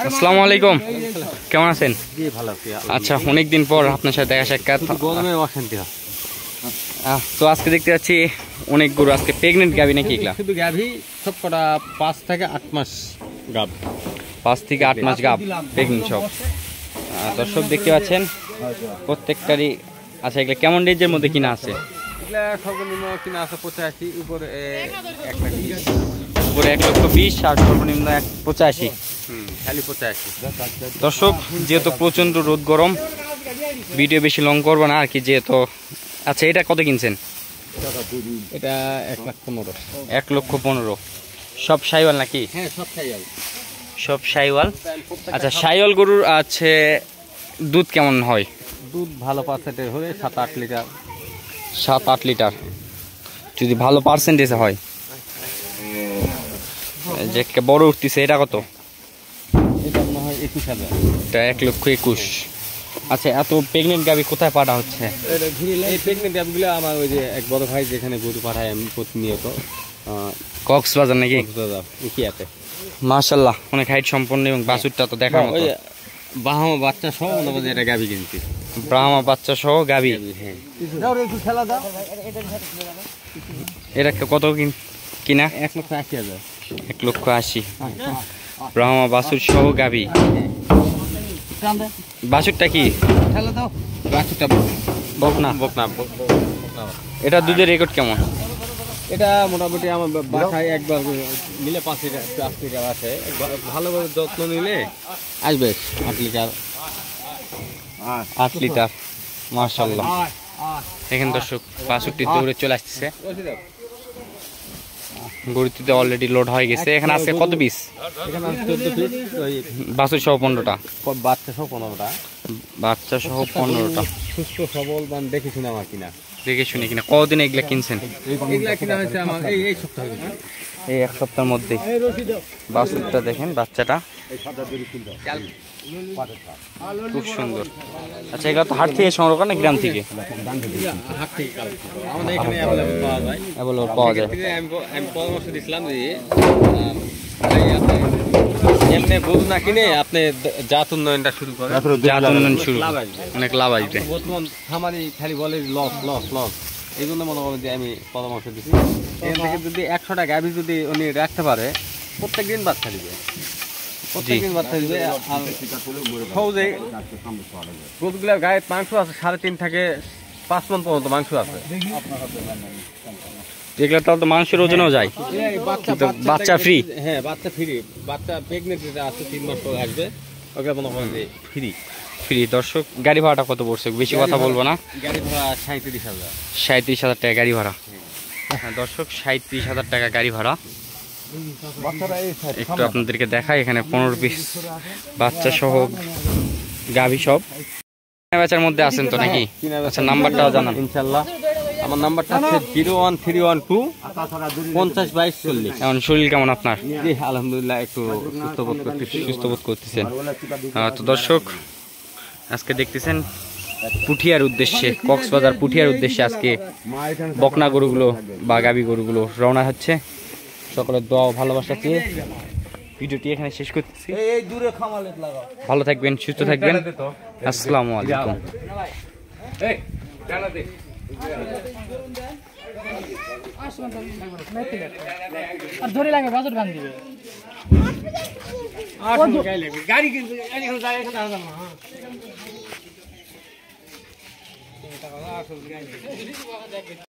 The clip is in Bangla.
আসসালামু আলাইকুম, কেমন আছেন? আচ্ছা, অনেকদিন পর আপনার সাথে দেখা সাক্ষাৎ। তো আজকে দেখতে পাচ্ছি অনেক গরু আজকে প্রেগনেন্ট গাভী নাকি? এগুলা শুধু গাভী সব কটা 5 থেকে 8 মাস গাভ, 5 থেকে 8 মাস গাভ প্রেগনেন্ট সব। দর্শক দেখতে পাচ্ছেন প্রত্যেকটারই। আচ্ছা, এগুলা কেমন রেঞ্জের মধ্যে কিনা আছে? এগুলা সর্বনিম্ন কিনা আছে 85, উপরে 1,20,000, উপরে 1,20,000 আর সর্বনিম্ন 85। খালি 85। দর্শক, যেহেতু প্রচন্ড রোদ গরম, ভিডিও বেশি লং করবো না আর কি, যেহেতু। আচ্ছা, এটা কত কিনছেন? এটা 1,15,000। 1,15,000। সব শাইওয়াল নাকি? হ্যাঁ, সব শাইওয়াল। সব শাইওয়াল। আচ্ছা, শাইওয়াল গরুর আছে দুধ কেমন হয়? দুধ ভালো পার্সেন্টেজ হলে 7-8 লিটার। 7-8 লিটার যদি ভালো পার্সেন্টেজ হয়। যে বড় উঠতেছে, এটা কত? এটা মনে হয় 21,000। এটা 1,21,000। আচ্ছা, এত প্রেগনেন্ট গাভী কোথায় পাঠা হচ্ছে? এই প্রেগনেন্ট গাভীগুলো আমার ওই যে এক বড় ভাই যেখানে গরু পাঠায় আমি প্রতিনিয়ত, কক্সবাজার নাকি? ইকিয়াতে। মাশাআল্লাহ, অনেক হাইট সম্পন্ন এবং বাছুরটা তো দেখার মতো। বাহামা বাচ্চা সহ মনে হয় এটা গাভী কিনছি। ব্রাহ্মা বাচ্চা সহ গাভী। এটা কত কিনা? 1,80,000। 1,80,000 ব্রাহ্মা বাছুর সহ গাভী। বাছুরটা কি? বাছুরটা বকনা। বকনা। এটা দুধের রেকর্ড কেমন? এটা মোটামুটি আমার বাসায় একবার নিলে 5 লিটার আছে। ভালোভাবে যত্ন নিলে আসবে 8 লিটার। 8 লিটার, মাশাআল্লাহ। দেখেন দর্শক, বাছুরটি দৌড়ে চলে আসতেছে। গরুটিতে অলরেডি লোড হয়ে গেছে। এখানে আজকে কত পিস? এখানে 14 পিস। বাছুর সহ 15টা, বাচ্চা সহ 15টা। বাচ্চা সহ 15টা। সুস্থ সবল মান দেখে শুনে আমার কিনা। দেখে শুনে কিনা। কতদিন এগুলা কিনছেন? এগুলা কিনা হয়েছে আমার এই সপ্তাহে। এই এক সপ্তাহের মধ্যে। বাছুরটা দেখেন, বাচ্চাটা খুব সুন্দর। আচ্ছা, এগুলো তো হাট থেকে সংগ্রহ করেন না গ্রাম থেকে? হাট থেকে আমাদের এখানে অ্যাভেলেবল পাওয়া যায়। অ্যাভেলেবল পাওয়া যায়। আমি পরামর্শ দিয়েছিলাম যে এমনি গরু না কিনে আপনি জাত উন্নয়নটা শুরু করেন। জাত উন্নয়ন শুরু, অনেক লাভ আসবে। বর্তমান খামারি খালি বলে লস লস লস, এই জন্য মনে করেন যে আমি পরামর্শ দিচ্ছি এখান থেকে যদি 100টা গাভী যদি উনি রাখতে পারে, প্রত্যেকদিন বাচ্চা দিবে, প্রত্যেকদিন বাচ্চা দিবে। সহজে গরুগুলোর গায়ে মাংস আছে 3.5 থেকে 5 মণ পর্যন্ত মাংস আছে। এগুলো তাহলে তো মাংসের ওজনও যায়। বাচ্চা ফ্রি? হ্যাঁ, বাচ্চা ফ্রি। বাচ্চা প্রেগনেন্ট যেটা আছে 3 মাস পর আসবে, ওকে মনে করেন যে ফ্রি। ফ্রি। দর্শক, গাড়ি ভাড়াটা কত পড়ছে? বেশি কথা বলবো না। গাড়ি ভাড়া 37,000। 37,000 টাকা গাড়ি ভাড়া। হ্যাঁ দর্শক, 37,000 টাকা গাড়ি ভাড়া। একটু আপনাদেরকে দেখাই, এখানে 15 পিস বাচ্চা সহ গাভী সব। বেচার মধ্যে আছেন তো নাকি? আচ্ছা, নাম্বারটাও জানান। ইনশাআল্লাহ আমার নাম্বারটা হচ্ছে 01312 502240। এখন শরীর কেমন আপনার? জি আলহামদুলিল্লাহ, একটু সুস্থ বোধ করতেছেন। তো দর্শক, আজকে দেখতেছেন পুঠিয়ার উদ্দেশ্যে, কক্সবাজার পুঠিয়ার উদ্দেশ্যে আজকে বকনা গরুগুলো বা গাভী গরুগুলো রওনা হচ্ছে। সকলের দোয়া ও ভালোবাসা চেয়ে ভিডিওটি এখানে শেষ করতেছি। ভালো থাকবেন, সুস্থ থাকবেন। আসসালামু আলাইকুম। আর ধরে লাগে বাজার বান দিবে গাড়ি কিন্তু এখন যায় এখন দাঁড়া না।